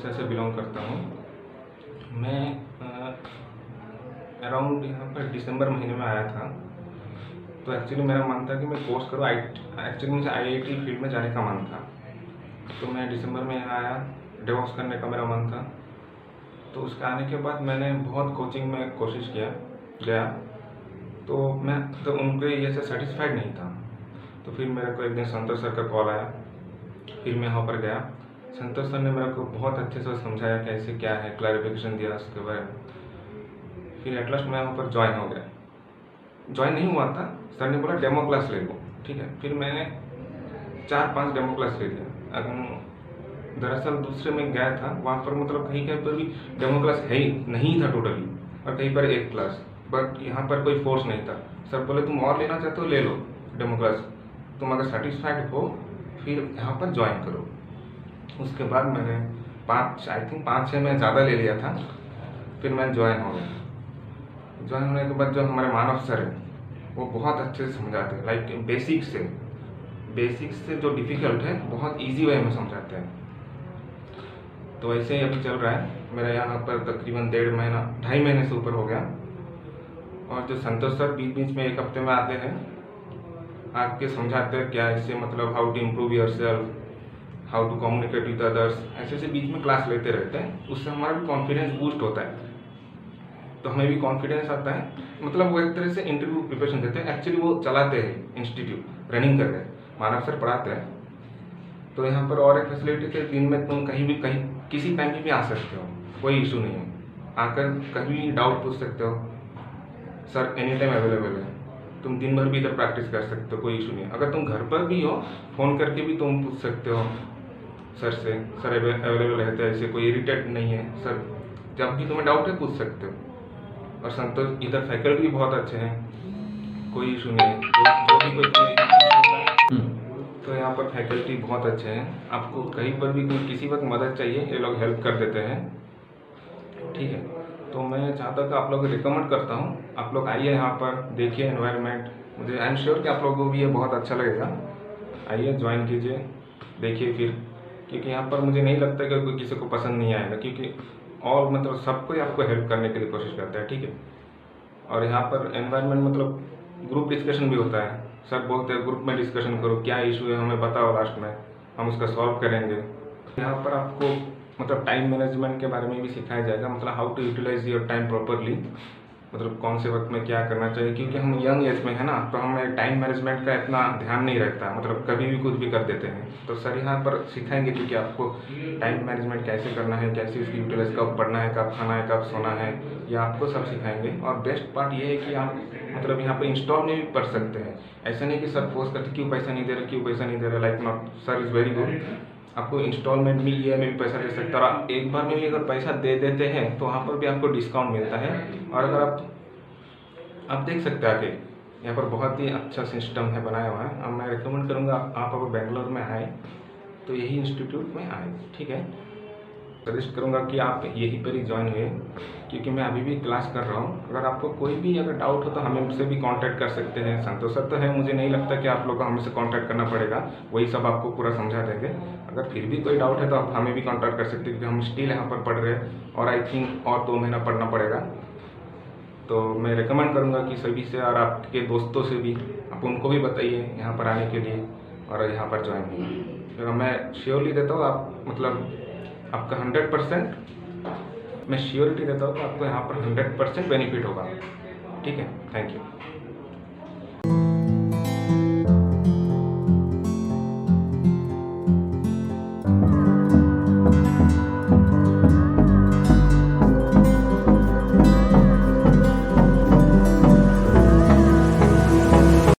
उड़ीसा से बिलोंग करता हूँ। मैं अराउंड यहाँ पर दिसंबर महीने में आया था। तो एक्चुअली मेरा मन था कि मैं कोर्स करूँ। एक्चुअली मुझे आईआईटी फील्ड में जाने का मन था। तो मैं दिसंबर में यहाँ आया, डेवॉप्स करने का मेरा मन था। तो उसके आने के बाद मैंने बहुत कोचिंग में कोशिश गया। तो मैं तो उनके ये से सेटिस्फाइड नहीं था। तो फिर मेरे को एक दिन संतोष सर का कॉल आया। फिर मैं यहाँ पर गया। संतोष सर ने मेरे को बहुत अच्छे से समझाया कैसे क्या है, क्लैरिफिकेशन दिया उसके बारे में। फिर एट लास्ट मैं वहाँ पर ज्वाइन हो गया। ज्वाइन नहीं हुआ था, सर ने बोला डेमो क्लास ले लो, ठीक है। फिर मैंने 4-5 डेमो क्लास ले लिया। दरअसल दूसरे में गया था, वहाँ पर मतलब कहीं कहीं पर भी डेमो क्लास है ही नहीं था टोटली, और कहीं पर एक क्लास। बट यहाँ पर कोई फोर्स नहीं था। सर बोले तुम और लेना चाहते हो ले लो डेमो क्लास, तुम अगर सेटिस्फाइड हो फिर यहाँ पर ज्वाइन करो। उसके बाद मैंने 5-6 में ज़्यादा ले लिया था। फिर मैं ज्वाइन हो गया। ज्वाइन होने के बाद जो हमारे मानव सर हैं वो बहुत अच्छे से समझाते हैं। लाइक बेसिक से जो डिफ़िकल्ट है बहुत इजी वे में समझाते हैं। तो ऐसे ही अभी चल रहा है मेरा यहाँ पर तकरीबन 2.5 महीने से ऊपर हो गया। और जो संतोष सर बीच बीच में एक हफ्ते में आते हैं, आके समझाते हैं क्या इससे मतलब how to improve your self, how to communicate with others. ऐसे बीच में क्लास लेते रहते हैं। उससे हमारा भी कॉन्फिडेंस बूस्ट होता है, तो हमें भी कॉन्फिडेंस आता है। मतलब वो एक तरह से इंटरव्यू प्रिपरेशन देते हैं। एक्चुअली वो चलाते हैं इंस्टीट्यूट, रनिंग कर रहे हैं, मानव सर पढ़ाते हैं। तो यहाँ पर और एक फैसिलिटी है, दिन में तुम कहीं किसी टाइम भी आ सकते हो, कोई इशू नहीं है। आकर कभी भी डाउट पूछ सकते हो, सर एनी टाइम अवेलेबल है। तुम दिन भर भी इधर प्रैक्टिस कर सकते हो, कोई इशू नहीं है। अगर तुम घर पर भी हो, फ़ोन करके भी तुम पूछ सकते हो सर से, सर अवेलेबल रहते हैं, ऐसे कोई इरिटेट नहीं है सर, जब भी तुम्हें डाउट है पूछ सकते हो। और संतोष इधर फैकल्टी भी बहुत अच्छे हैं, कोई इशू नहीं है। जो भी कोई तो यहाँ पर फैकल्टी बहुत अच्छे हैं। आपको कहीं पर भी कोई किसी वक्त मदद चाहिए, ये लोग हेल्प कर देते हैं, ठीक है। तो मैं चाहता था आप लोग को रिकमेंड करता हूँ, आप लोग आइए यहाँ पर, देखिए एनवायरनमेंट। मुझे आई एम श्योर कि आप लोगों को भी ये बहुत अच्छा लगेगा। आइए ज्वाइन कीजिए, देखिए फिर, क्योंकि यहाँ पर मुझे नहीं लगता कि कोई किसी को पसंद नहीं आएगा, क्योंकि और मतलब सबको ही आपको हेल्प करने के लिए कोशिश करता है, ठीक है। और यहाँ पर एनवायरनमेंट मतलब ग्रुप डिस्कशन भी होता है। सर बोलते हैं ग्रुप में डिस्कशन करो, क्या इशू है हमें बताओ, लास्ट में हम उसका सॉल्व करेंगे। यहाँ पर आपको मतलब टाइम मैनेजमेंट के बारे में भी सिखाया जाएगा, मतलब how to utilise your time properly, मतलब कौन से वक्त में क्या करना चाहिए। क्योंकि हम यंग एज में है ना, तो हमें टाइम मैनेजमेंट का इतना ध्यान नहीं रहता, मतलब कभी भी कुछ भी कर देते हैं। तो सर यहाँ पर सिखाएंगे कि आपको टाइम मैनेजमेंट कैसे करना है, कैसे उसकी यूटिलाइज, कब पढ़ना है, कब खाना है, कब सोना है, ये आपको सब सिखाएंगे। और बेस्ट पार्ट ये है कि आप मतलब यहाँ पर इंस्टॉल में भी पढ़ सकते हैं। ऐसा नहीं कि सर फोर्स करते क्यों पैसा नहीं दे रहे, like not, sir is very good. आपको इंस्टॉलमेंट में, ईएमआई में भी पैसा दे सकते हैं। और एक बार में भी अगर पैसा दे देते हैं तो वहाँ पर भी आपको डिस्काउंट मिलता है। और अगर आप देख सकते हैं आके, यहाँ पर बहुत ही अच्छा सिस्टम है बनाया हुआ है। अब मैं रिकमेंड करूँगा आप अगर बेंगलोर में आए तो यही इंस्टीट्यूट में आए, ठीक है। सजेस्ट करूँगा कि आप यहीं पर ही ज्वाइन हुए, क्योंकि मैं अभी भी क्लास कर रहा हूँ। अगर आपको कोई भी अगर डाउट हो तो हमें मुझसे भी कांटेक्ट कर सकते हैं। संतोष सर तो है, मुझे नहीं लगता कि आप लोग को हमसे कांटेक्ट करना पड़ेगा, वही सब आपको पूरा समझा देंगे। अगर फिर भी कोई डाउट है तो आप हमें भी कांटेक्ट कर सकते हैं, क्योंकि हम स्टिल यहाँ पर पढ़ रहे हैं और आई थिंक और 2 महीना पढ़ना पड़ेगा। तो मैं रिकमेंड करूँगा कि सभी से और आपके दोस्तों से भी आप उनको भी बताइए यहाँ पर आने के लिए और यहाँ पर ज्वाइन कीजिए। मैं श्योरली देता हूँ, आप मतलब आपका 100% मैं श्योरिटी देता हूँ कि आपको यहाँ पर 100% बेनिफिट होगा, ठीक है। Thank you.